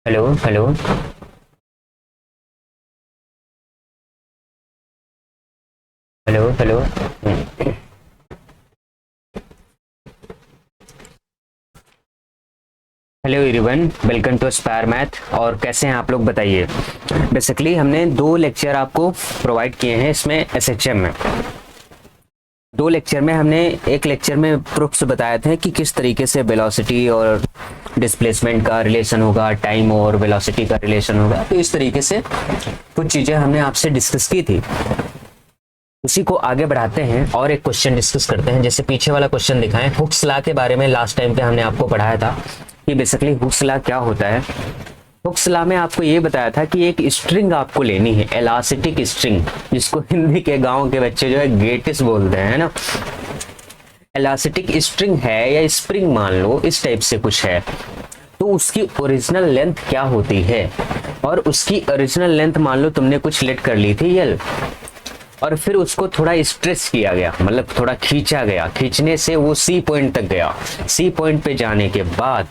Hello hello. Hello hello. Hello everyone, welcome to Spire Math. और कैसे हैं आप लोग बताइए। बेसिकली हमने दो लेक्चर आपको प्रोवाइड किए हैं इसमें एसएचएम में। दो लेक्चर में हमने एक लेक्चर में प्रूफ्स बताए थे कि किस तरीके से वेलोसिटी और डिस्प्लेसमेंट का रिलेशन होगा, टाइम और वेलोसिटी का रिलेशन होगा। तो इस तरीके से कुछ चीज़ें हमने आपसे डिस्कस की थी। उसी को आगे बढ़ाते हैं और एक क्वेश्चन डिस्कस करते हैं। जैसे पीछे वाला क्वेश्चन दिखाएं, हुक्स लॉ के बारे में लास्ट टाइम पे हमने आपको पढ़ाया था कि बेसिकली हुक्स लॉ क्या होता है। हुक्स लॉ में आपको ये बताया था कि एक स्ट्रिंग आपको लेनी है, इलास्टिक स्ट्रिंग, जिसको हिंदी के गांव के बच्चे जो है गेटिस बोलते हैं ना। इलास्टिक स्ट्रिंग है या स्प्रिंग मान लो, इस टाइप से कुछ है। तो उसकी ओरिजिनल लेंथ क्या होती है, और उसकी ओरिजिनल लेंथ मान लो तुमने कुछ लेट कर ली थी यल, और फिर उसको थोड़ा स्ट्रेच किया गया, मतलब थोड़ा खींचा गया। खींचने से वो सी पॉइंट तक गया। सी पॉइंट पे जाने के बाद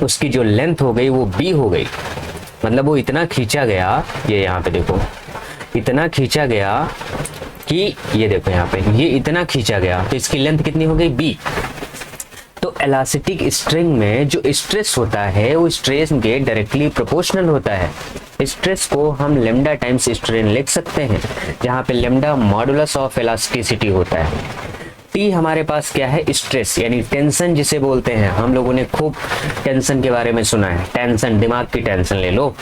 उसकी जो लेंथ हो गई वो बी हो गई। मतलब वो इतना खींचा गया, ये यहाँ पे देखो, इतना खींचा गया कि ये देखो यहाँ पे, ये इतना खींचा गया तो इसकी लेंथ कितनी हो गई, बी। तो इलास्टिक स्ट्रिंग में जो स्ट्रेस होता है वो स्ट्रेस के डायरेक्टली प्रोपोर्शनल होता है। स्ट्रेस को हम लेमडा टाइम्स स्ट्रेन लिख सकते हैं, जहां पे लेमडा मॉडुलस ऑफ इलास्टिसिटी होता है। टी हमारे पास क्या है, स्ट्रेस यानी टेंशन जिसे बोलते हैं। हम लोगों ने खूब टेंशन के बारे में सुना है, टेंशन, दिमाग की टेंशन ले लो।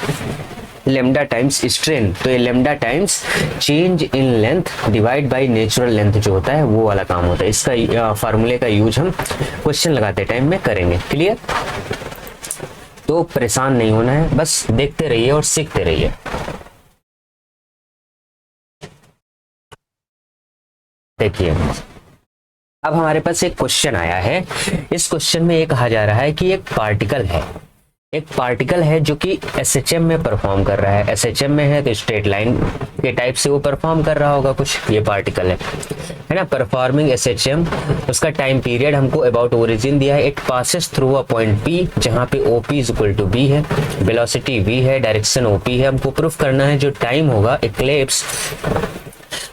लेमडा टाइम्स स्ट्रेन, तो ये lambda times change in length divide by natural length जो होता है वो वाला काम होता है। इसका फार्मूले का यूज हम क्वेश्चन लगाते टाइम में करेंगे। क्लियर? तो परेशान नहीं होना है, बस देखते रहिए और सीखते रहिए। देखिए अब हमारे पास एक क्वेश्चन आया है। इस क्वेश्चन में ये कहा जा रहा है कि एक पार्टिकल है जो कि एसएचएम में परफॉर्म कर रहा है। एसएचएम में है तो स्ट्रेट लाइन के टाइप से वो परफॉर्म कर रहा होगा कुछ। ये पार्टिकल है ना, परफॉर्मिंग एसएचएम। उसका टाइम पीरियड हमको अबाउट ओरिजिन दिया है। It passes through a point P जहां पे OP is equal to B है, वेलोसिटी वी है, डायरेक्शन ओपी है। हमको प्रूफ करना है जो टाइम होगा इक्लिप्स,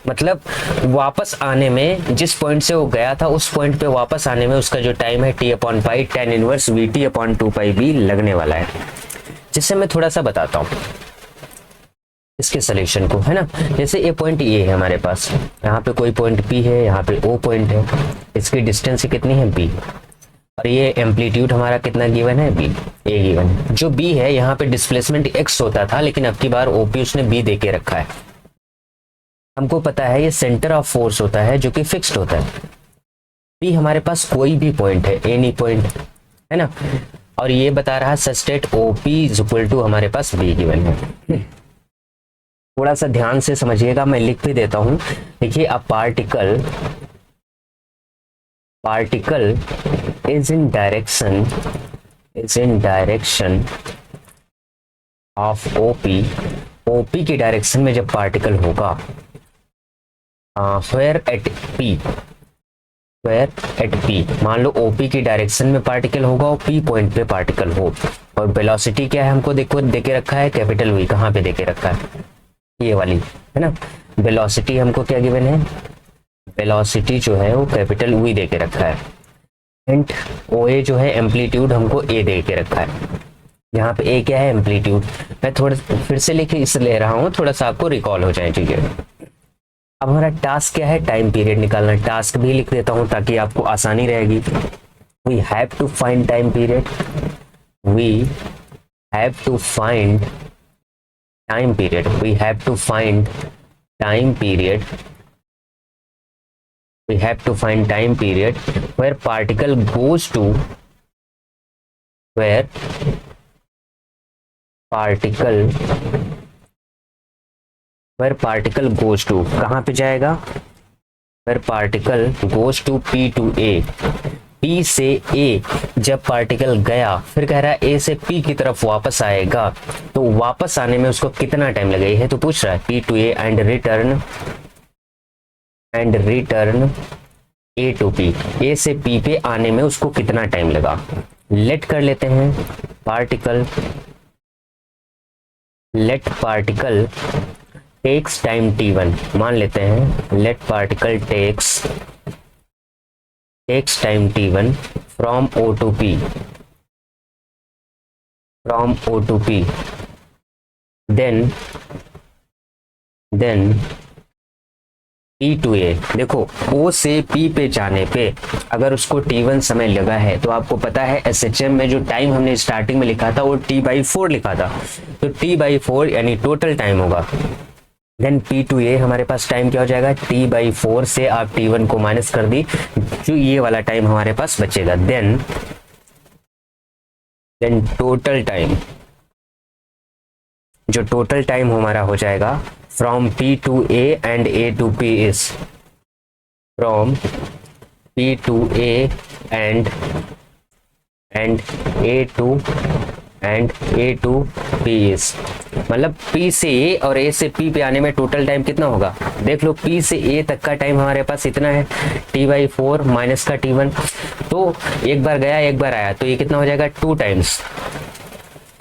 मतलब वापस आने में, जिस पॉइंट से वो गया था उस पॉइंट पे वापस आने में उसका जो टाइम है T upon pi tan inverse we T upon 2 pi B लगने वाला है। जिससे मैं थोड़ा सा बताता हूँ इसके सोल्यूशन को, है ना। जैसे ये पॉइंट ये है हमारे पास, यहाँ पे कोई पॉइंट पी है, यहाँ पे ओ पॉइंट है, इसकी डिस्टेंस कितनी है बी, और ये एम्पलीट्यूड हमारा कितना गिवन है, बी, ए गिवन है। जो बी है यहाँ पे डिस्प्लेसमेंट एक्स होता था, लेकिन अब की बार ओपी उसने बी दे के रखा है। हमको पता है ये सेंटर ऑफ फोर्स होता है जो कि फिक्स्ड होता है। पी हमारे पास कोई भी पॉइंट है, एनी पॉइंट, है ना। और ये बता रहा है सस्टेट ओपी इज इक्वल टू हमारे पास बी गिवन है। थोड़ा सा ध्यान से समझिएगा, मैं लिख भी देता हूं। देखिए a particle is in direction of OP. OP की डायरेक्शन में जब पार्टिकल होगा, वेयर एट पी, मान लो ओपी की डायरेक्शन में पार्टिकल होगा और पी पॉइंट पे पार्टिकल हो, और वेलोसिटी क्या है हमको देखो देके रखा है, कैपिटल वी। कहाँ पे देके रखा है, ये वाली, है ना। वेलोसिटी हमको क्या गिवन है, वेलोसिटी जो है वो कैपिटल वी देके रखा है। एंड ओ ए जो है एम्पलीट्यूड हमको ए दे के रखा है। यहाँ पे ए क्या है, एम्पलीट्यूड। मैं थोड़ा फिर से लिख इस ले रहा हूँ, थोड़ा सा आपको रिकॉल हो जाए चीजें। अब हमारा टास्क क्या है, टाइम पीरियड निकालना। टास्क भी लिख देता हूं ताकि आपको आसानी रहेगी। We have to find time period, we have to find time period, we have to find time period, we have to find time period where particle goes to, where particle goes to, कहां पे जाएगा, where particle goes to P to A. P से A जब particle गया, फिर कह रहा है ए से पी की तरफ वापस आएगा, तो वापस आने में उसको कितना टाइम लगेगा, ये तो पूछ रहा है। P to A and return A to P, A से पी पे आने में उसको कितना टाइम लगा। लेट कर लेते हैं particle let particle takes time t1, मान लेते हैं let particle takes time t1 from O to P, then P to A। देखो O से P पे जाने पे अगर उसको T1 समय लगा है तो आपको पता है SHM में जो टाइम हमने स्टार्टिंग में लिखा था वो T/4 लिखा था, तो T/4 यानी टोटल टाइम होगा। देन P to A हमारे पास टाइम क्या हो जाएगा, T/4 से आप T1 को माइनस कर दी, जो ये वाला टाइम हमारे पास बचेगा। देन टोटल टाइम, जो टोटल टाइम हमारा हो जाएगा from P to A and A to P is, from P to A and A to P is, मतलब P से A और A से P पे आने में टोटल टाइम कितना होगा, देख लो P से A तक का टाइम हमारे पास इतना है, T/4 माइनस का T1, तो एक बार गया एक बार आया, तो ये कितना हो जाएगा 2 टाइम्स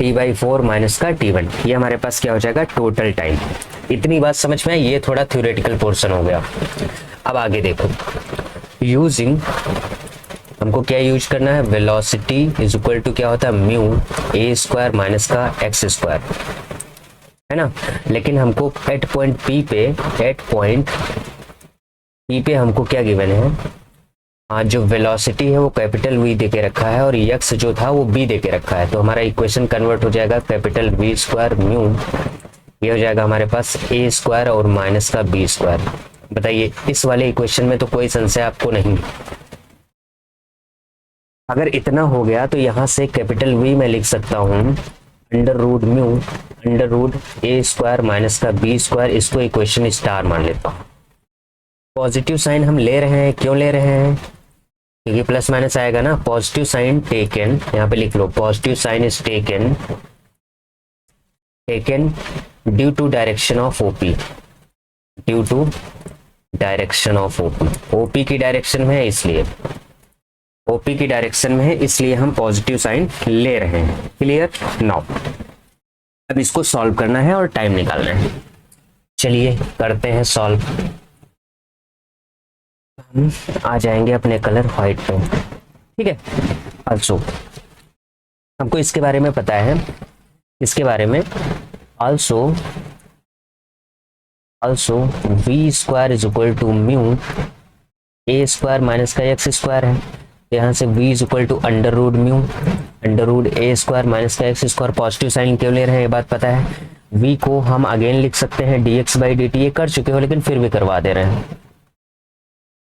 T/4 माइनस का T1, ये हमारे पास क्या हो जाएगा टोटल टाइम। इतनी बात समझ में आई, ये थोड़ा थ्योरेटिकल पोर्शन हो गया। अब आगे देखो, यूजिंग, हमको क्या यूज करना है, वेलोसिटी इज इक्वल टू क्या होता है म्यू a² माइनस का x², है ना। लेकिन हमको एट पॉइंट P पे हमको क्या गिवन है, जो वेलोसिटी है वो कैपिटल V दे के रखा है और x जो था वो b दे के रखा है, तो हमारा इक्वेशन कन्वर्ट हो जाएगा कैपिटल V² म्यू, ये हो जाएगा हमारे पास a² और माइनस का b²। बताइए इस वाले इक्वेशन में तो कोई संशय आपको नहीं, अगर इतना हो गया तो यहाँ से कैपिटल V में लिख सकता हूँ under root mu under root a² minus का b², इसको इक्वेशन स्टार मान लेता हूँ। पॉजिटिव साइन हम ले रहे हैं, क्यों ले रहे हैं, क्योंकि प्लस माइनस आएगा ना। पॉजिटिव साइन टेकन, यहाँ पे लिख लो positive sign is taken due to direction of OP, due to direction of OP, OP की डायरेक्शन में है इसलिए, ओपी की डायरेक्शन में है इसलिए हम पॉजिटिव साइन ले रहे हैं। क्लियर नाउ, अब इसको सॉल्व करना है और टाइम निकालना है। चलिए करते हैं सॉल्व। हम आ जाएंगे अपने कलर व्हाइट पे, ठीक है। आल्सो हमको इसके बारे में पता है, इसके बारे में also v² is equal to mu a² minus का x² है, यहाँ से v is equal to under root mu under root a² minus का x²। पॉजिटिव साइन क्यों ले रहे हैं ये बात पता है। v को हम अगेन लिख सकते हैं dx/dt, ये कर चुके हो लेकिन फिर भी करवा दे रहे हैं,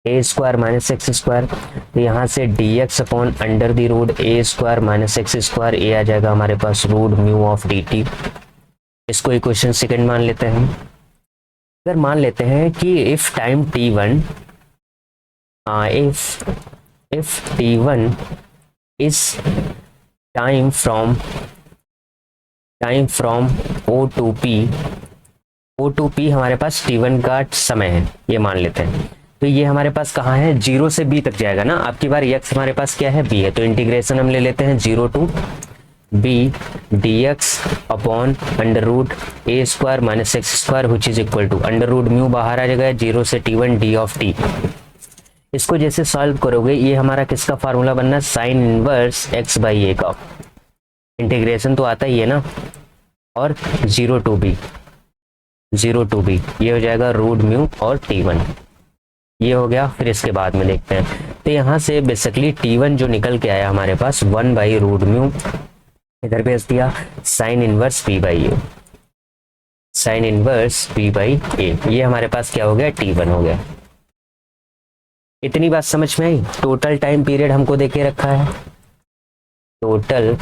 a² माइनस x², तो यहाँ से dx upon under the root a² minus x², ये आ जाएगा हमारे पास रूट म्यू ऑफ dt। इसको इक्वेशन सेकंड मान लेते हैं। अगर मान लेते हैं कि if time t1 if t1 is time from O to P हमारे पास t1 का समय है, ये मान लेते हैं। तो ये हमारे पास कहाँ है, 0 से b तक जाएगा ना। आपकी बार x हमारे पास क्या है, b है, तो इंटीग्रेशन हम ले लेते हैं 0 to b dx upon under root a² minus x² which is equal to under root mu बाहर आ जाएगा 0 से t1 d ऑफ t। इसको जैसे सॉल्व करोगे ये हमारा किसका फार्मूला बनना है, साइन इनवर्स x/a का। इंटीग्रेशन तो आता ही है ना, और 0 to b ये हो जाएगा रूट म्यू और t1, ये हो गया। फिर इसके बाद में देखते हैं, तो यहाँ से बेसिकली t1 जो निकल के आया हमारे पास 1/रूट म्यू, इधर भेज दिया sine inverse p/a, sine inverse p/a, ये हमारे पास क्या हो गया, t1 हो गया। इतनी बात समझ में आई। टोटल टाइम पीरियड हमको देके रखा है, टोटल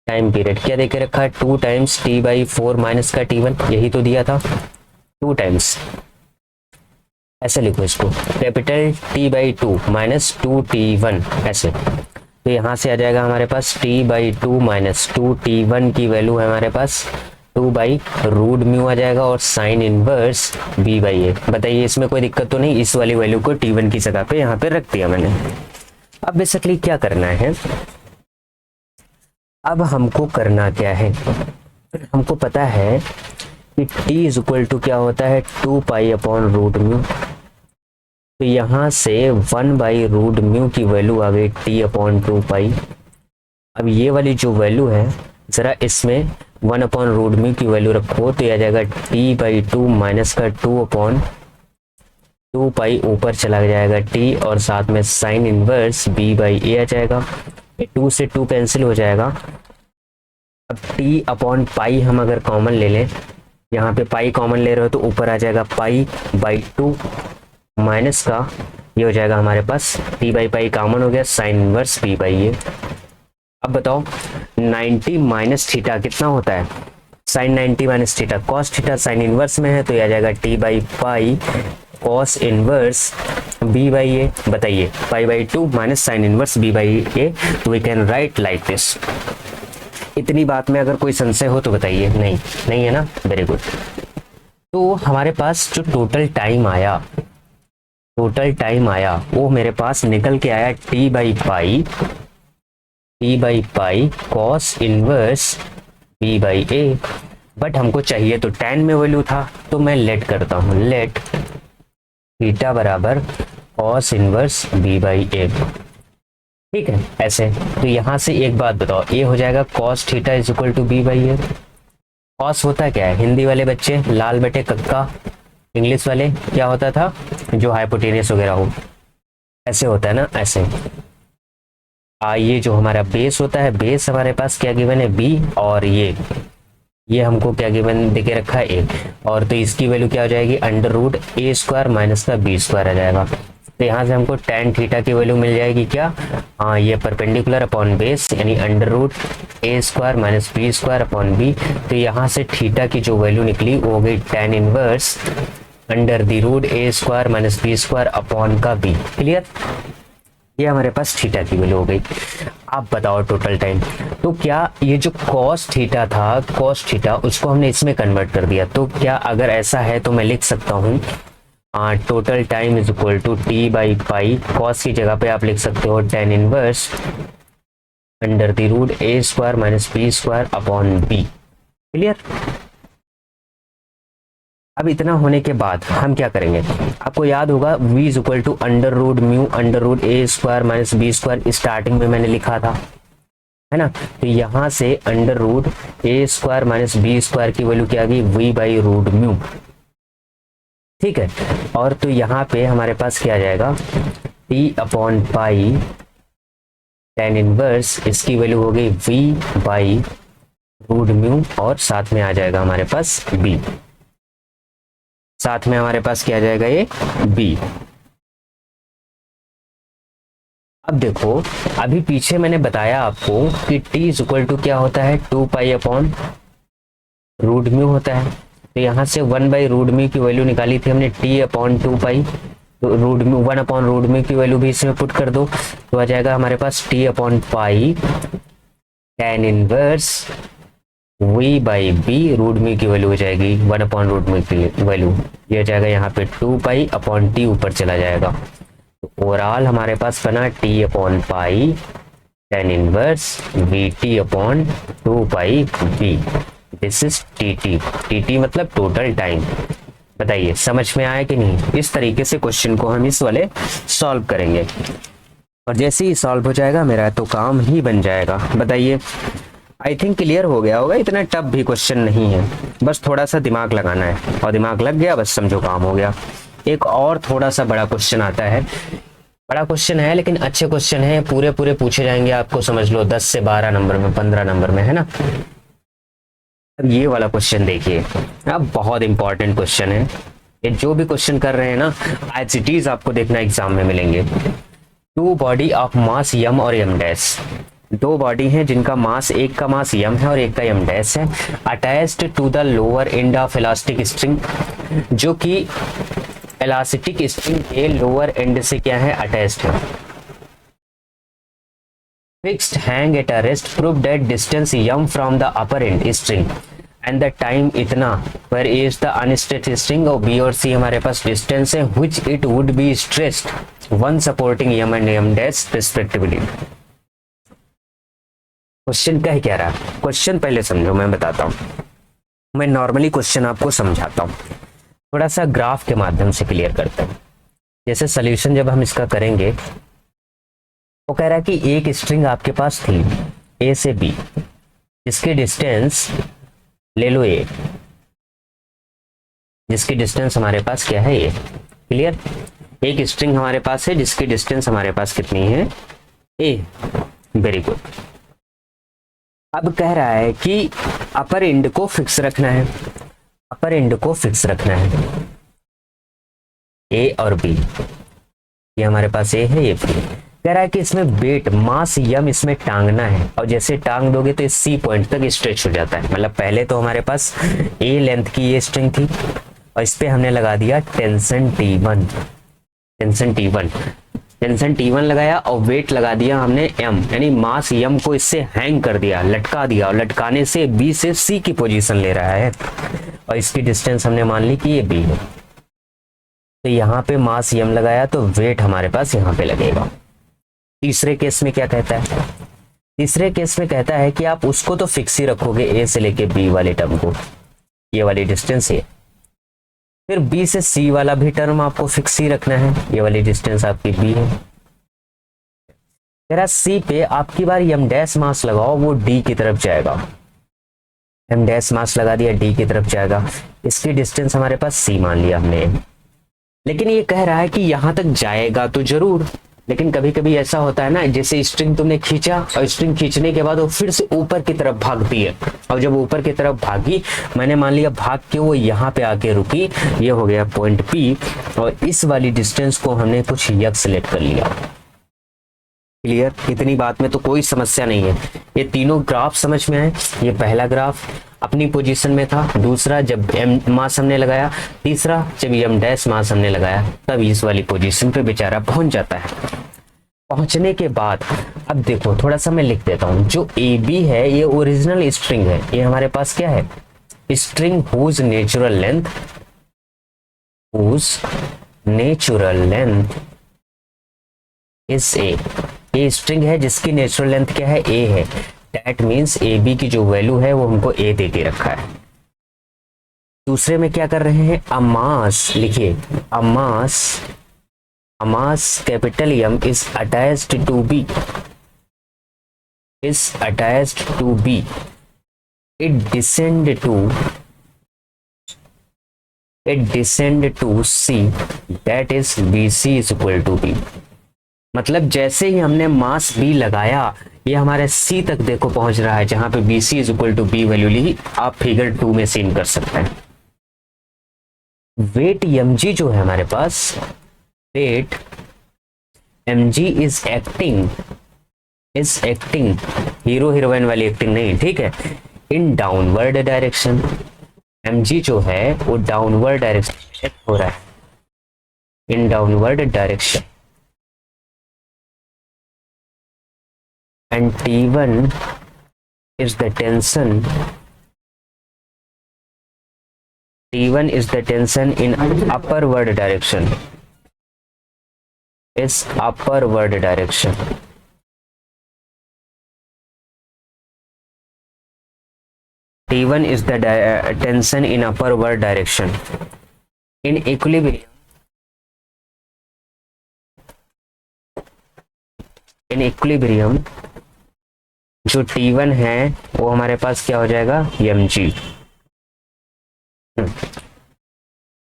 टाइम पीरियड क्या देके रखा है, 2 टाइम्स t/4 माइनस का t1, यही तो दिया था 2 टाइम्स। ऐसे लिखो इसको, कैपिटल t/2 माइनस 2t1 ऐसे, तो यहाँ से आ जाएगा हमारे पास t/2 माइनस 2t1 की वैल्यू है हमारे पास 2/रूट म्यू आ जाएगा, और साइन इनवर्स b/a। बताइए इसमें कोई दिक्कत तो नहीं, इस वाली वैल्यू को t1 की जगह पे यहाँ पे रख दिया मैंने। अब बेसिकली क्या करना है, अब हमको करना क्या है, हमको पता है कि t इज इक्वल टू क्या होता है 2 पाई/रूट म्यू। तो यहाँ से 1/√म्यू की वैल्यू आ गई t/2 पाई। अब ये वाली जो वैल्यू है ज़रा इसमें 1/√म्यू की वैल्यू रखो तो यह आ जाएगा t/2 माइनस का 2/2 पाई, ऊपर चला जाएगा t और साथ में साइन इनवर्स b/a आ जाएगा। 2 से 2 कैंसिल हो जाएगा। अब t/पाई हम अगर कॉमन ले लें, यहाँ पे पाई कॉमन ले रहे हो तो ऊपर आ जाएगा पाई/2 माइनस का ये हो जाएगा हमारे पास t/पाई कॉमन हो गया साइन इनवर्स b/a। अब बताओ 90 माइनस थीटा कितना होता है, sine 90 minus theta cos theta sine inverse में है तो यह आ जाएगा t/पाई कॉस इनवर्स b/a। बताइए पाई/2 माइनस साइन इनवर्स b/a, तो we can write like this. इतनी बात में अगर कोई संशय हो तो बताइए। नहीं, नहीं है ना, वेरी गुड। तो हमारे पास जो टोटल टाइम आया वो मेरे पास निकल के आया t/पाई कॉस इनवर्स b/a। बट हमको चाहिए तो tan में वैल्यू था, तो मैं लेट करता हूँ, लेट थीटा बराबर कॉस इनवर्स b/a। ठीक है, ऐसे। तो यहां से एक बात बताओ, ये हो जाएगा cos theta is equal to b/a। Cos होता क्या है, हिंदी वाले बच्चे लाल बटे कक्का, इंग्लिश वाले क्या होता था जो हाइपोटेनियस वगैरह हो, ऐसे होता है ना, ऐसे। ये जो हमारा बेस होता है, बेस हमारे पास क्या गिवन है b, और ये हमको क्या गिवन देके रखा है a, और तो इसकी वैल्यू क्या हो जाएगी √a² माइनस का b² आ जाएगा। तो यहाँ से हमको tan थीटा की वैल्यू मिल जाएगी क्या, ये परपेंडिकुलर अपॉन बेस यानी √a² minus b² upon b। तो यहाँ से थीटा की जो वैल्यू निकली वो हो गई tan inverse √a² minus b² upon का b। क्लियर, ये हमारे पास थीटा की वैल्यू हो गई। आप बताओ टोटल टाइम, तो क्या ये जो कॉस थीटा था, कॉस थीटा उसको हमने इसमें कन्वर्ट कर दिया, तो क्या अगर ऐसा है तो मैं लिख सकता हूँ total time is equal to t/पाई, कॉस की जगह पे आप लिख सकते हो tan inverse √a² minus b² upon b। Clear. अब इतना होने के बाद हम क्या करेंगे, आपको याद होगा v is equal to √μ √a² minus b², starting में मैंने लिखा था, है ना। तो यहाँ से √a² माइनस b² की वैल्यू क्या आ गई v/√μ। ठीक है, और तो यहाँ पे हमारे पास क्या आ जाएगा t/पाई tan इनवर्स, इसकी वैल्यू हो गई v/√μ, और साथ में आ जाएगा हमारे पास b, साथ में हमारे पास क्या आ जाएगा ये b। अब देखो, अभी पीछे मैंने बताया आपको कि t इज इक्वल टू क्या होता है 2 पाई/√μ होता है। तो यहाँ से 1/√μ की वैल्यू निकाली थी हमने t/2 पाई, तो √μ 1/√μ की वैल्यू भी इसमें पुट कर दो, तो आ जाएगा हमारे पास t/पाई tan इनवर्स v/b, √μ की वैल्यू हो जाएगी 1/√μ की वैल्यू, ये हो जाएगा यहाँ पे 2 पाई/t, ऊपर चला जाएगा। तो ओवरऑल हमारे पास बना t/पाई tan inverse vt/2 pi b। This is tt मतलब टोटल टाइम। बताइए समझ में आया कि नहीं। इस तरीके से क्वेश्चन को हम इस वाले सॉल्व करेंगे, और जैसे ही सॉल्व हो जाएगा मेरा तो काम ही बन जाएगा। बताइए, आई थिंक क्लियर हो गया होगा, इतना टफ भी क्वेश्चन नहीं है, बस थोड़ा सा दिमाग लगाना है, और दिमाग लग गया बस समझो काम हो गया। एक और थोड़ा सा बड़ा क्वेश्चन आता है, बड़ा क्वेश्चन है लेकिन अच्छे क्वेश्चन है, पूरे पूरे पूछे जाएंगे आपको, समझ लो 10 से 12 नंबर में, 15 नंबर में, है ना। अब ये वाला क्वेश्चन देखिए, अब बहुत इंपॉर्टेंट क्वेश्चन है ये। जो भी क्वेश्चन कर रहे हैं ना, एज इट इज आपको देखना एग्जाम में मिलेंगे। Two body of mass m और m डैश, दो बॉडी हैं जिनका मास, एक का मास m है और एक का m डैश है, attached to the lower end of elastic string, जो कि इलास्टिक स्ट्रिंग के लोअर एंड से क्या है अटैच्ड है। Fixed hang at a rest, prove that distance m from the upper end string and the time इतना पर इज द अनस्ट्रेच्ड स्ट्रिंग, और b और c हमारे पास डिस्टेंस है, which it would be stressed one supporting m and m dash respectively. Question कह क्या रहा है, क्वेश्चन पहले समझो, मैं बताता हूँ। मैं नॉर्मली क्वेश्चन आपको समझाता हूँ, थोड़ा सा ग्राफ के माध्यम से क्लियर करते हैं। जैसे सोल्यूशन जब हम इसका करेंगे, वो कह रहा है कि एक स्ट्रिंग आपके पास थी ए से बी, जिसकी डिस्टेंस ले लो ए, जिसकी डिस्टेंस हमारे पास क्या है, ए। क्लियर? एक स्ट्रिंग हमारे पास है जिसकी डिस्टेंस हमारे पास कितनी है, ए। Very good. अब कह रहा है कि अपर एंड को फिक्स रखना है, अपर एंड को फिक्स रखना है, ए और बी। ये हमारे पास ए है, ये बी। कह रहा है कि इसमें वेट मास यम इसमें टांगना है, और जैसे टांग दोगे तो इस सी पॉइंट तक स्ट्रेच हो जाता है। मतलब पहले तो हमारे पास ए लेंथ की ये स्ट्रिंग थी, और इस पे हमने लगा दिया tension T1, tension T1, tension T1 लगाया, और वेट लगा दिया हमने m, यानी मास m को इससे हैंग कर दिया, लटका दिया, और लटकाने से B से C की पोजीशन ले रहा है, और इसकी डिस्टेंस हमने मान ली कि ये B है। तो यहाँ पे मास m लगाया तो वेट हमारे पास यहाँ पे लगेगा। तीसरे केस में क्या कहता है, तीसरे केस में कहता है कि आप उसको तो फिक्स ही रखोगे, A से लेके B वाले टर्म को, ये वाली डिस्टेंस है। फिर B से C वाला भी टर्म आपको फिक्स ही रखना है, ये वाली डिस्टेंस आपकी B है। तेरा C पे आपकी बार m डैश मास लगाओ, वो D की तरफ जाएगा, m डैश मास लगा दिया, D की तरफ जाएगा। इसकी डिस्टेंस हमारे पास C मान लिया हमने। लेकिन ये कह रहा है कि यहां तक जाएगा तो जरूर, लेकिन कभी कभी ऐसा होता है ना, जैसे स्ट्रिंग तुमने खींचा, और स्ट्रिंग खींचने के बाद वो फिर से ऊपर की तरफ भागती है, और जब ऊपर की तरफ भागी, मैंने मान लिया भाग के वो यहाँ पे आके रुकी, ये हो गया पॉइंट P, और इस वाली डिस्टेंस को हमने कुछ यक सेलेक्ट कर लिया। क्लियर? इतनी बात में तो कोई समस्या नहीं है। ये तीनों ग्राफ समझ में आए। ये पहला ग्राफ अपनी पोजीशन में था, दूसरा जब m मास हमने लगाया, तीसरा जब m डैश मास हमने लगाया, तब इस वाली पोजीशन पे बेचारा पहुंच जाता है। पहुंचने के बाद अब देखो, थोड़ा सा मैं लिख देता हूं। जो ए बी है ये ओरिजिनल स्ट्रिंग है, ये हमारे पास क्या है, string whose natural length, whose natural length is a. ये स्ट्रिंग है जिसकी नेचुरल लेंथ क्या है, ए है। दैट मीन्स ए बी की जो वैल्यू है वो हमको ए दे के रखा है। दूसरे में क्या कर रहे हैं, अमास लिखिए, a mass, a mass capital M is attached to B, is attached to B, it descend to C, that is B C is equal to B. मतलब जैसे ही हमने मास बी लगाया, ये हमारे सी तक देखो पहुंच रहा है, जहां पे B C is equal to B value ली, आप फिगर 2 में सीन कर सकते हैं। वेट एम जी जो है हमारे पास, weight M G is acting, hero heroine वाली एक्टिंग नहीं, ठीक है, in downward direction. M G जो है वो डाउनवर्ड डायरेक्शन हो रहा है, in downward direction. And T1 is the tension, T1 is the tension in upward direction, is upward direction. T1 is the tension in upward direction. In equilibrium, जो T1 है वो हमारे पास क्या हो जाएगा, mg।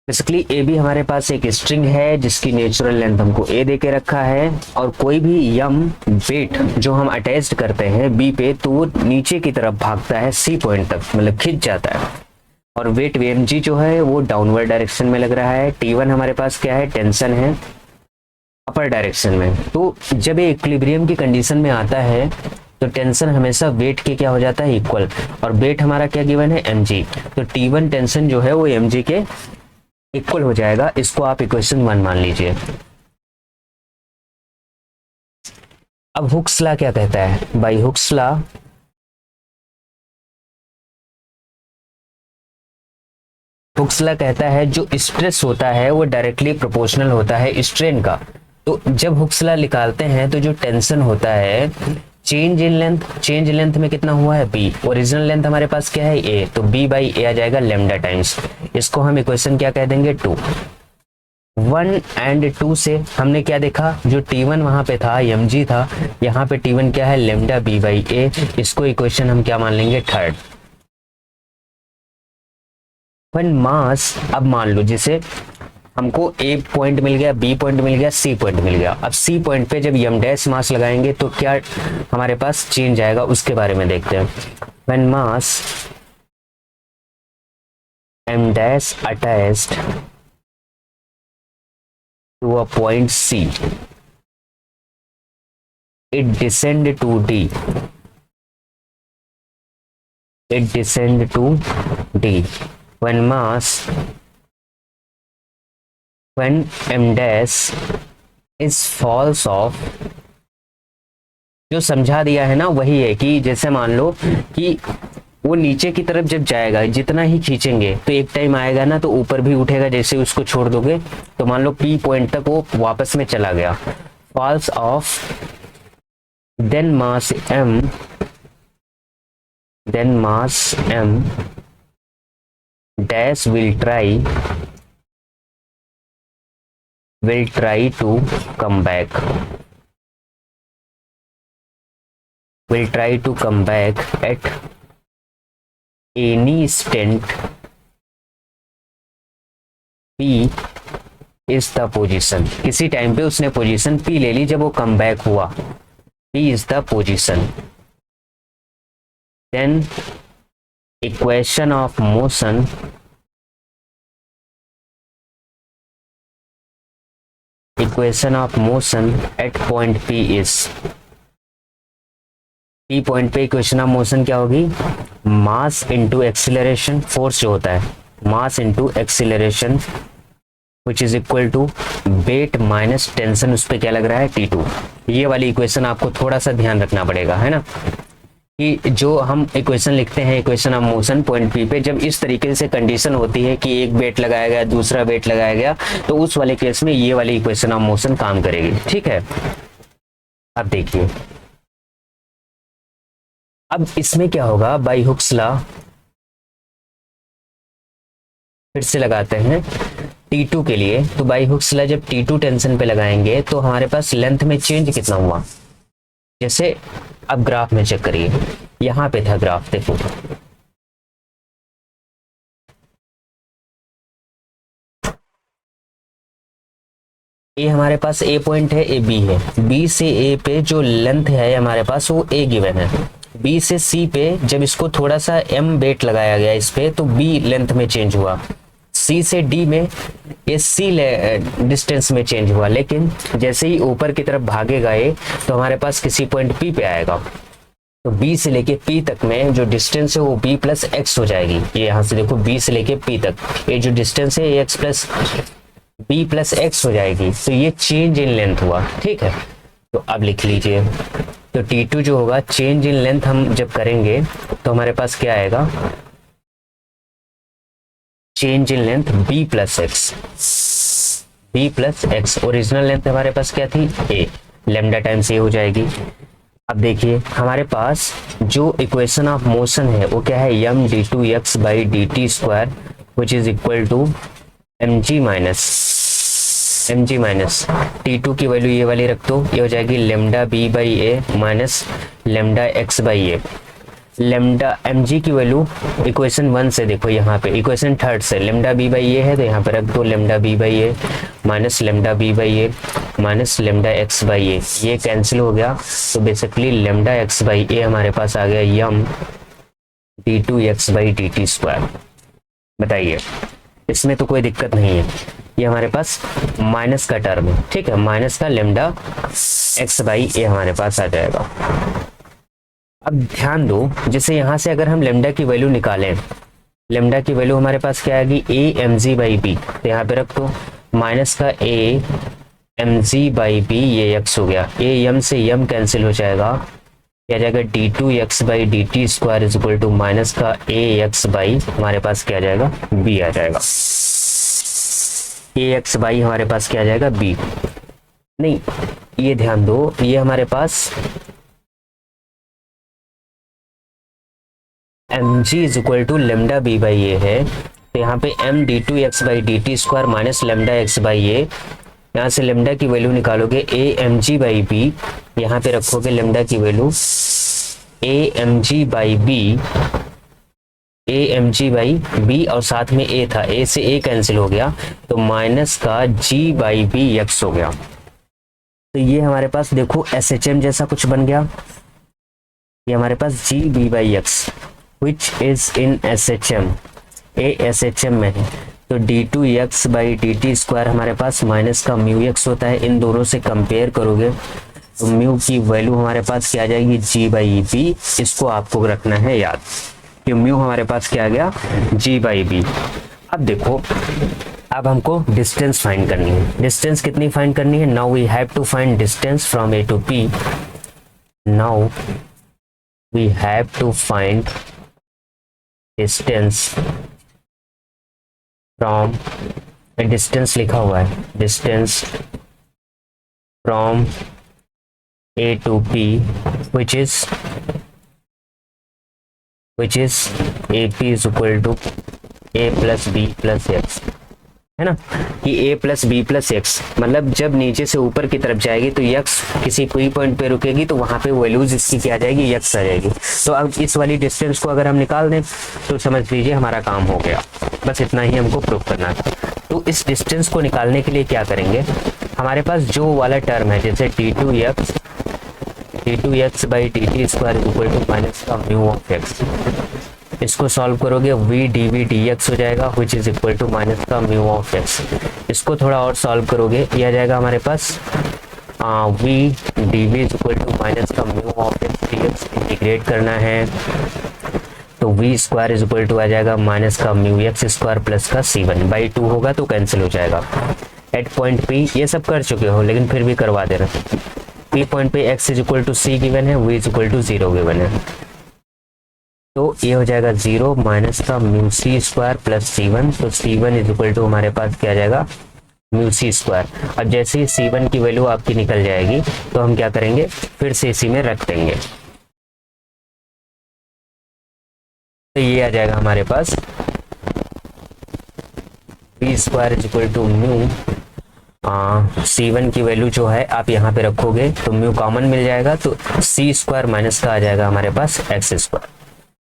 बेसिकली ए बी हमारे पास एक स्ट्रिंग है जिसकी नेचुरल लेंथ हमको ए दे के रखा है, और कोई भी यम वेट जो हम अटैच्ड करते हैं बी पे, तो वो नीचे की तरफ भागता है सी पॉइंट तक, मतलब खिंच जाता है। और वेट mg जो है वो डाउनवर्ड डायरेक्शन में लग रहा है। T1 हमारे पास क्या है, टेंशन है अपर डायरेक्शन में। तो जब ये इक्विलिब्रियम की कंडीशन में आता है तो टेंशन हमेशा वेट के क्या हो जाता है, इक्वल, और वेट हमारा क्या गिवन है, mg। तो T1 टेंशन जो है वो mg के इक्वल हो जाएगा। इसको आप इक्वेशन 1 मान लीजिए। अब हुक्स लॉ क्या कहता है, बाय हुक्स लॉ कहता है जो स्ट्रेस होता है वो डायरेक्टली प्रोपोर्शनल होता है स्ट्रेन का। तो जब हुक्स लॉ निकालते हैं तो जो टेंशन होता है, चेंज लेंथ में कितना हुआ है b, ओरिजिनल लेंथ हमारे पास क्या है a, तो b बाई ए आ जाएगा लेमडा टाइम्स, इसको हम इक्वेशन क्या कह देंगे 2। 1 एंड 2 से हमने क्या देखा, जो T1 वहां पे था mg था, यहाँ पे T1 क्या है लेमडा b बाई ए, इसको इक्वेशन हम क्या मान लेंगे थर्ड। वन मास, अब मान लो जैसे हमको ए पॉइंट मिल गया, बी पॉइंट मिल गया, सी पॉइंट मिल गया, अब सी पॉइंट पे जब m डैश मास लगाएंगे तो क्या हमारे पास चेंज आएगा, उसके बारे में देखते हैं। When mass m dash attached to a point c, it descend to d, it descend to d when mass, when m dash is falls off, जो समझा दिया है ना वही है कि जैसे मान लो कि वो नीचे की तरफ जब जाएगा, जितना ही खींचेंगे तो एक टाइम आएगा ना तो ऊपर भी उठेगा, जैसे उसको छोड़ दोगे तो मान लो P पॉइंट तक वो वापस में चला गया, falls off, then mass m dash will try to come back, at any instant p is the position, किसी टाइम पे उसने पोजीशन p ले ली, जब वो कम बैक हुआ P is the position, then equation of motion at point P is, P point पे equation of motion क्या होगी, मास इंटू एक्सीलरेशन, फोर्स जो होता है mass into acceleration which is equal to wait minus tension, उस पर क्या लग रहा है T2। ये वाली इक्वेशन आपको थोड़ा सा ध्यान रखना पड़ेगा, है ना, कि जो हम इक्वेशन लिखते हैं equation of motion point P पे, जब इस तरीके से कंडीशन होती है कि एक वेट लगाया गया दूसरा वेट लगाया गया, तो उस वाले केस में ये वाली इक्वेशन ऑफ मोशन काम करेगी, ठीक है। अब देखिए, अब इसमें क्या होगा, बाई हुक्स लॉ फिर से लगाते हैं T2 के लिए, तो बाई हुक्स लॉ जब T2 टेंशन पे लगाएंगे तो हमारे पास लेंथ में चेंज कितना हुआ, जैसे अब ग्राफ में चेक करिए, यहां पे था ग्राफ, देखो ए हमारे पास ए पॉइंट है, ए बी है, बी से ए पे जो लेंथ है हमारे पास वो ए गिवन है, बी से सी पे जब इसको थोड़ा सा एम वेट लगाया गया इस पे तो बी लेंथ में चेंज हुआ, सी से डी में ये सी डिस्टेंस में चेंज हुआ, लेकिन जैसे ही ऊपर की तरफ भागेगा ये तो हमारे पास किसी पॉइंट पी पे आएगा, तो बी से लेके पी तक में जो डिस्टेंस है वो बी प्लस एक्स हो जाएगी। ये यहाँ से देखो बी से लेके पी तक ये जो डिस्टेंस है ये x plus b plus x हो जाएगी, तो ये चेंज इन लेंथ हुआ, ठीक है। तो अब लिख लीजिए, तो T2 जो होगा चेंज इन लेंथ हम जब करेंगे तो हमारे पास क्या आएगा, change in length b plus x, original length हमारे पास क्या थी a, लेमडा टाइम्स a हो जाएगी। अब देखिए हमारे पास जो इक्वेशन ऑफ मोशन है वो क्या है, m d2 x by D T square which is equal to mg minus T2 की वैल्यू ये वाली रख दो, ये हो जाएगी lambda b by A minus lambda x by A. Lambda mg की वैल्यू इक्वेशन 1 से देखो, यहाँ पे इक्वेशन 3 से लेमडा b बाई ए है तो यहाँ पे रख दो lambda b by A minus lambda b by A minus lambda x by A, ये कैंसिल हो गया, तो basically lambda x by A हमारे पास आ गया m d2 x by D T square. बताइए, इसमें तो कोई दिक्कत नहीं है, ये हमारे पास माइनस का टर्म है, ठीक है, माइनस का लेमडा x बाई ए हमारे पास आ जाएगा। अब ध्यान दो, जैसे यहाँ से अगर हम लेमडा की वैल्यू निकालें, लेमडा की वैल्यू हमारे पास क्या आएगी a M G by b, तो यहाँ पे रख दो माइनस का a M G by b, ये एक्स हो गया, ए एम से एम कैंसिल हो जाएगा, क्या जाएगा d two x by D T square is equal to minus का ए एक्स बाई हमारे पास क्या आ जाएगा बी आ जाएगा, ए एक्स बाई हमारे पास क्या आ जाएगा बी। नहीं, ये ध्यान दो, ये हमारे पास M G is equal to lambda B by A है, तो यहाँ पे M D two x by D T square minus lambda X by A, यहाँ से लेमडा की वैल्यू निकालोगे A M G by B, यहाँ पे रखोगे लेमडा की value A M G by B, A M G by B और साथ में ए था, ए से ए कैंसिल हो गया तो माइनस का जी बाई बी एक्स हो गया। तो ये हमारे पास देखो एस एच एम जैसा कुछ बन गया, ये हमारे पास G B by X which is in S H M, A S H M में है, तो D two x by D T square हमारे पास माइनस का म्यू एक्स होता है। इन दोनों से कंपेयर करोगे तो म्यू की वैल्यू हमारे पास क्या आ जाएगी, जी बाई बी, इसको आपको रखना है याद कि म्यू हमारे पास क्या आ गया, जी बाई बी। अब देखो, अब हमको डिस्टेंस फाइंड करनी है। डिस्टेंस कितनी फाइंड करनी है, now we have to find distance from a to p, now we have to find distance from, distance लिखा हुआ है, distance from a to p which is a p is equal to a plus b plus x, है ना, कि a plus b plus x, मतलब जब नीचे से ऊपर की तरफ जाएगी तो x किसी कोई पॉइंट पे रुकेगी तो वहां पे वैल्यूज इसकी क्या आ जाएगी, x आ जाएगी। तो अब इस वाली डिस्टेंस को अगर हम निकाल दें तो समझ लीजिए हमारा काम हो गया, बस इतना ही हमको प्रूव करना था। तो इस डिस्टेंस को निकालने के लिए क्या करेंगे, हमारे पास जो वाला टर्म है जैसे D two x by D T square equal to minus का म्यू ऑफ एक्स, इसको सॉल्व करोगे v D V D X हो जाएगा which is equal to minus का म्यू ऑफ एक्स। इसको थोड़ा और सॉल्व करोगे, यह आ जाएगा हमारे पास v D V is equal to minus का mu of X D X, integrate करना है तो v square is equal to आ जाएगा माइनस का म्यू एक्स स्क्वायर प्लस का c1 बाई 2 होगा तो कैंसिल हो जाएगा। एट पॉइंट p ये सब कर चुके हो लेकिन फिर भी करवा देना, p पॉइंट पे x is equal to c given है, v is equal to 0 given है, तो ये हो जाएगा 0 माइनस का mu C square plus c1, तो c1 इज इक्वल टू हमारे पास क्या आ जाएगा, म्यू सी स्क्वायर। अब जैसे ही c1 की वैल्यू आपकी निकल जाएगी तो हम क्या करेंगे, फिर से इसी में रख देंगे, तो ये आ जाएगा हमारे पास v square is equal to mu, c1 की वैल्यू जो है आप यहाँ पे रखोगे तो म्यू कॉमन मिल जाएगा, तो c स्क्वायर माइनस का आ जाएगा हमारे पास x स्क्वायर,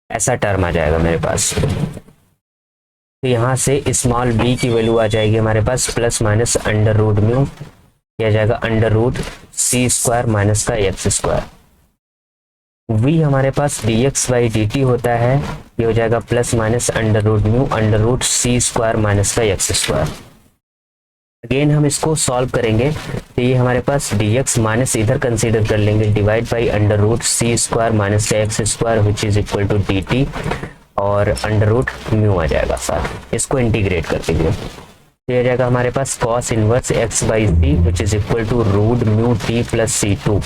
ऐसा टर्म आ जाएगा मेरे पास। तो यहाँ से स्मॉल b की वैल्यू आ जाएगी हमारे पास plus minus under root mu, यह आ जाएगा under root c square minus का x स्क्वायर। v हमारे पास dx बाई dt होता है, ये हो जाएगा plus minus under root mu under root c square minus का x स्क्वायर। अगेन हम इसको सॉल्व करेंगे तो ये हमारे पास dx माइनस इधर कंसीडर कर लेंगे, divide by under root c square minus का x square which is equal to dt और अंडर रूट म्यू आ जाएगा साथ, इसको इंटीग्रेट कर दीजिए, तो ये आ जाएगा हमारे पास cos inverse x by c which is equal to root mu t plus c2।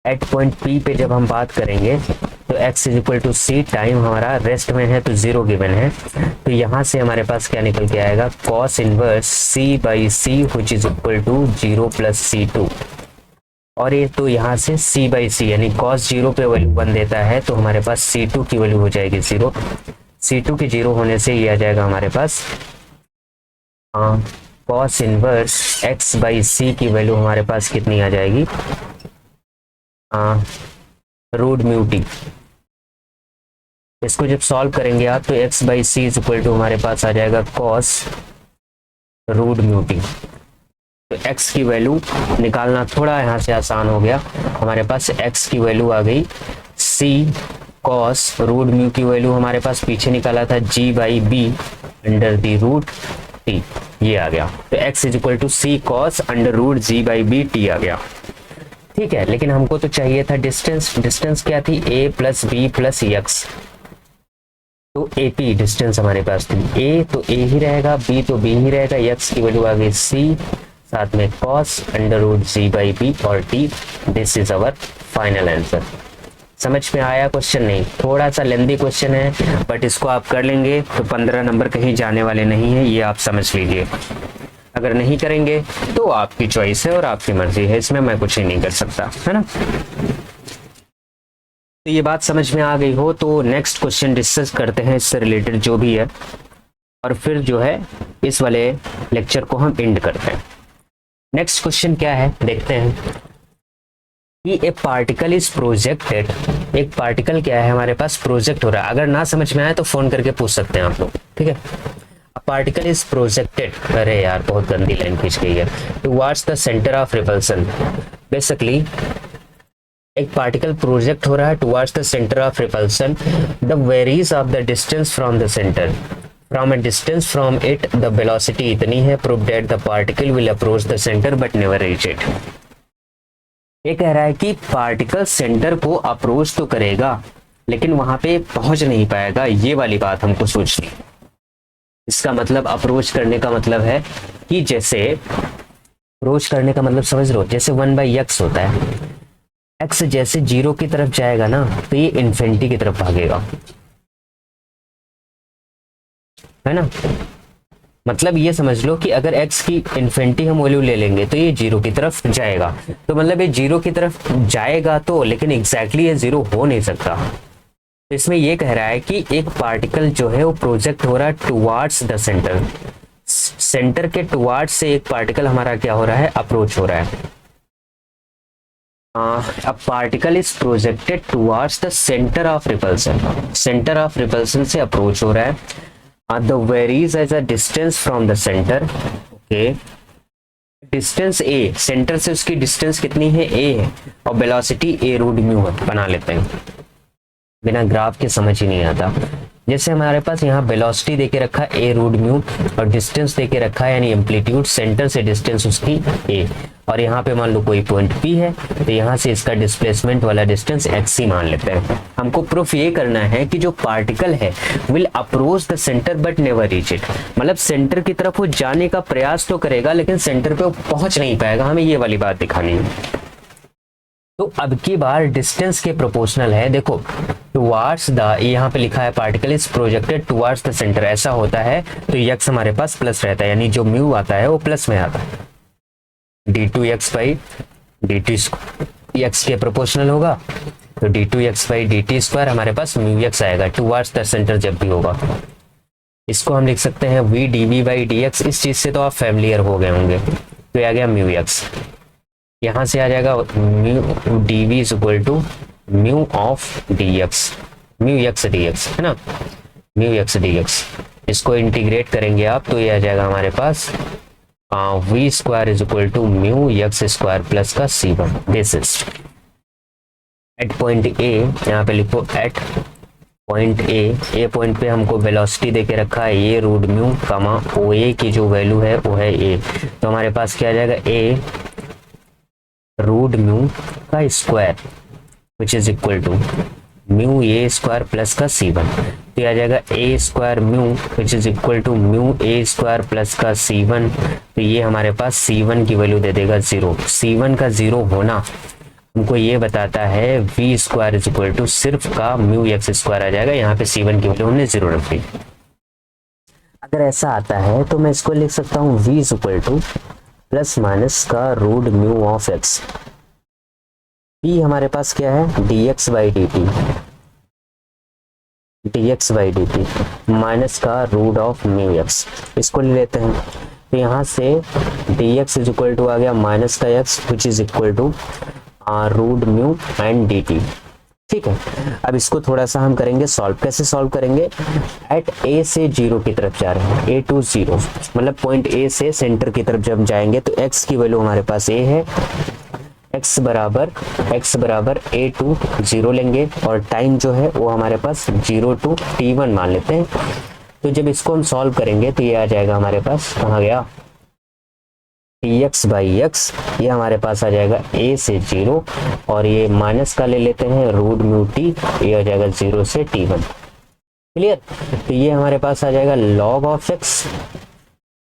At point p पे जब हम बात करेंगे तो x is equal to c, time हमारा रेस्ट में है तो 0 गिवन है, तो यहाँ से हमारे पास क्या निकल के आएगा, cos inverse c by c which is equal to 0 plus c2, और ये तो यहाँ से c बाई c यानी cos 0 पे वैल्यू 1 देता है तो हमारे पास c2 की वैल्यू हो जाएगी 0, c2 के 0 होने से ये आ जाएगा हमारे पास cos inverse x by c की वैल्यू हमारे पास कितनी आ जाएगी, रूट म्यू टी। इसको जब सॉल्व करेंगे आप तो x by c is equal to हमारे पास आ जाएगा cos रूट म्यू टी। तो x की वैल्यू निकालना थोड़ा यहाँ से आसान हो गया, हमारे पास x की वैल्यू आ गई c cos रूट म्यू की वैल्यू हमारे पास पीछे निकाला था g by B under the root T, ये आ गया, तो x is equal to c cos under root g by B T आ गया। ठीक है, लेकिन हमको तो चाहिए था डिस्टेंस, डिस्टेंस क्या थी, a plus b plus x, तो ए पी डिस्टेंस हमारे पास थी, a तो a ही रहेगा, b तो b ही रहेगा, x की वैल्यू आ गई c साथ में cos under root g by B और t, this is our final answer. समझ में आया क्वेश्चन? नहीं, थोड़ा सा लेंदी क्वेश्चन है बट इसको आप कर लेंगे तो 15 नंबर कहीं जाने वाले नहीं है, ये आप समझ लीजिए। अगर नहीं करेंगे तो आपकी चॉइस है और आपकी मर्जी है, इसमें मैं कुछ ही नहीं कर सकता, है ना। तो ये बात समझ में आ गई हो तो नेक्स्ट क्वेश्चन डिस्कस करते हैं इससे रिलेटेड जो भी है, और फिर जो है इस वाले लेक्चर को हम एंड करते हैं। नेक्स्ट क्वेश्चन क्या है देखते हैं कि ए पार्टिकल इज प्रोजेक्टेड। एक पार्टिकल क्या है हमारे पास प्रोजेक्ट हो रहा है। अगर ना समझ में आए तो फोन करके पूछ सकते हैं आप लोग, ठीक है। पार्टिकल इज प्रोजेक्टेड, अरे यार बहुत गंदी लाइन खींच गई है, towards the centre of repulsion. Basically एक पार्टिकल प्रोजेक्ट हो रहा है towards the centre of repulsion, the varies of the distance from the centre, from a distance from it the velocity इतनी है, prove that the particle will approach the centre but never reach it. ये कह रहा है कि particle centre को approach तो करेगा लेकिन वहां पे पहुंच नहीं पाएगा, ये वाली बात हमको सोचनी। इसका मतलब अप्रोच करने का मतलब है कि जैसे अप्रोच करने का मतलब समझ लो, जैसे 1/x होता है, x जैसे 0 की तरफ जाएगा ना तो ये इन्फिनिटी की तरफ भागेगा, है ना। मतलब ये समझ लो कि अगर x की इन्फिनिटी हम वैल्यू ले लेंगे तो ये 0 की तरफ जाएगा, तो मतलब ये 0 की तरफ जाएगा तो, लेकिन एग्जैक्टली ये 0 हो नहीं सकता। तो इसमें ये कह रहा है कि एक पार्टिकल जो है वो प्रोजेक्ट हो रहा है टुवर्ड्स द सेंटर, सेंटर के टुवर्ड्स से एक पार्टिकल हमारा क्या हो रहा है, अप्रोच हो रहा है। A particle is projected towards the centre of repulsion, centre of repulsion से अप्रोच हो रहा है। The varies as a distance from the center, okay, distance a, centre से उसकी डिस्टेंस कितनी है, a है, और वेलोसिटी a रूट म्यू बना लेते हैं, बिना ग्राफ के समझ ही नहीं आता। जैसे हमारे पास यहाँ वेलोसिटी देके रखा है a रूट म्यू और डिस्टेंस देके रखा है यानी एम्पलीट्यूड, सेंटर से डिस्टेंस उसकी a, और यहाँ पे मान लो कोई पॉइंट P है तो यहाँ से इसका डिस्प्लेसमेंट वाला डिस्टेंस x मान लेते हैं। हमको प्रूफ ये करना है कि जो पार्टिकल है will approach the centre but never reach it, मतलब सेंटर की तरफ वो जाने का प्रयास तो करेगा लेकिन सेंटर पे वो पहुंच नहीं पाएगा, हमें ये वाली बात दिखानी है। तो अब की बार डिस्टेंस के प्रोपोर्शनल है, देखो टुवर्ड्स द, यहाँ पे लिखा है particle is projected towards the centre, ऐसा होता है तो x हमारे पास प्लस रहता है, यानी जो म्यू आता है वो प्लस में आता है, d2x/dt x के प्रोपोर्शनल होगा तो d2x/dt² हमारे पास म्यू x आएगा टुवर्ड्स द सेंटर जब भी होगा। इसको हम लिख सकते हैं v dv/dx, इस चीज से तो आप फैमिलियर हो गए होंगे, तो आ गया म्यू x, यहाँ से आ जाएगा mu dv is equal to mu of dx, mu x dx, है ना, म्यू x dx। इसको इंटीग्रेट करेंगे आप तो ये आ जाएगा हमारे पास v square is equal to mu x square plus का c1। This is at point a, यहाँ पे लिखो एट पॉइंट a पॉइंट पे हमको वेलोसिटी देके रखा है a रूट म्यू कमा OA की जो वैल्यू है वो है a, तो हमारे पास क्या आ जाएगा a रूट म्यू का square which is equal to mu a square plus का c1, तो आ जाएगा a square mu which is equal to mu a square plus का c1, तो ये हमारे पास c1 की वैल्यू दे देगा 0। c1 का 0 होना हमको ये बताता है v square is equal to सिर्फ का म्यू x स्क्वायर आ जाएगा, यहाँ पे c1 की वैल्यू हमने 0 रख दी। अगर ऐसा आता है तो मैं इसको लिख सकता हूँ v is equal to plus minus का root mu of x, p हमारे पास क्या है dx/dt, dx/dt माइनस का रूट ऑफ म्यू x, इसको ले लेते हैं तो यहाँ से dx इज इक्वल टू आ गया माइनस का x which is equal to root mu and dt, ठीक है। अब इसको थोड़ा सा हम करेंगे सॉल्व, कैसे सॉल्व करेंगे, एट a से 0 की तरफ जा रहे हैं, a to 0, मतलब पॉइंट a से सेंटर की तरफ जब जाएंगे तो x की वैल्यू हमारे पास a है, x बराबर a to 0 लेंगे और टाइम जो है वो हमारे पास 0 to t1 मान लेते हैं। तो जब इसको हम सॉल्व करेंगे तो ये आ जाएगा हमारे पास, कहाँ गया, dx/x, ये हमारे पास आ जाएगा a से 0 और ये माइनस का ले लेते हैं रूट म्यू t, ये आ जाएगा 0 से t1, क्लियर। तो ये हमारे पास आ जाएगा log of x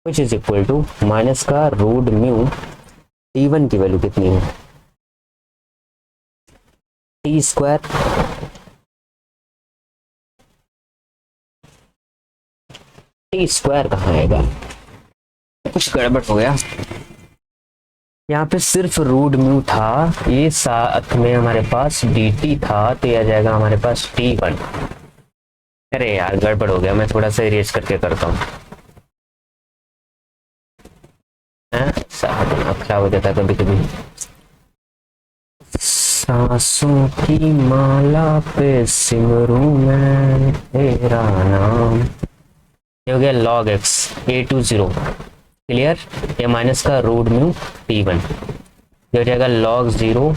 which is equal to minus का रूट म्यू t1 की वैल्यू कितनी है, t स्क्वायर, t स्क्वायर कहाँ आएगा, कुछ गड़बड़ हो गया। यहाँ पे सिर्फ रूट म्यू था, ये साथ में हमारे पास dt था, तो यह आ जाएगा हमारे पास t1। अरे यार गड़बड़ हो गया, मैं थोड़ा सा इरेज करके करता हूँ। क्या हो जाता कभी कभी। सांसों की माला पे सिमरूं मैं तेरा नाम। ये हो गया log x a20 क्लियर। ये माइनस का रूट म्यू t1, ये हो जाएगा log 0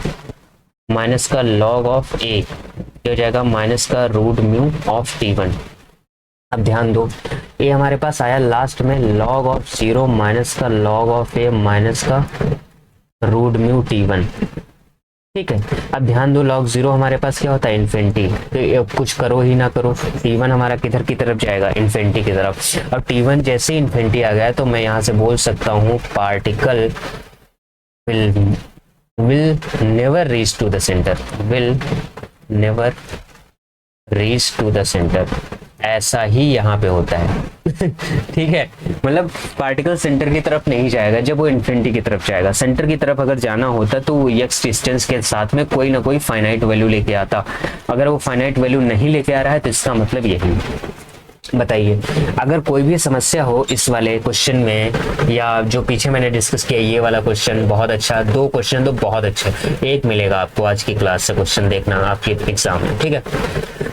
माइनस का log ऑफ a, ये हो जाएगा माइनस का रूट म्यू ऑफ t1। अब ध्यान दो, ये हमारे पास आया लास्ट में log ऑफ 0 माइनस का log ऑफ a माइनस का रूट म्यू t1। ठीक है, अब ध्यान दो log 0 हमारे पास क्या होता है, इन्फिनिटी। तो कुछ करो ही ना करो, t1 हमारा किधर की तरफ जाएगा, इन्फिनिटी की तरफ। और t1 जैसे इन्फिनिटी आ गया तो मैं यहाँ से बोल सकता हूँ particle will never reach to the center, will never reach to the center। ऐसा ही यहाँ पे होता है। ठीक है, मतलब पार्टिकल सेंटर की तरफ नहीं जाएगा जब वो इन्फिनिटी की तरफ जाएगा। सेंटर की तरफ अगर जाना होता तो वो एक्स डिस्टेंस के साथ में कोई ना कोई फाइनाइट वैल्यू लेके आता। अगर वो फाइनाइट वैल्यू नहीं लेके आ रहा है तो इसका मतलब यही। बताइए, अगर कोई भी समस्या हो इस वाले क्वेश्चन में, या जो पीछे मैंने डिस्कस किया ये वाला क्वेश्चन बहुत अच्छा, 2 क्वेश्चन तो बहुत अच्छे, एक मिलेगा आपको आज की क्लास से क्वेश्चन देखना आपके एग्जाम में। ठीक है,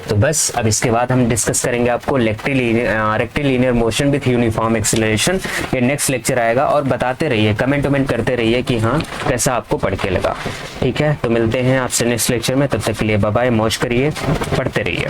तो बस अब इसके बाद हम डिस्कस करेंगे आपको rectilinear motion with uniform acceleration. ये नेक्स्ट लेक्चर आएगा, और बताते रहिए, कमेंट करते रहिए कि हाँ कैसा आपको पढ़ के लगा। ठीक है, तो मिलते हैं आपसे नेक्स्ट लेक्चर में, तब तक के लिए बाय बाय, मौज करिए, पढ़ते रहिए।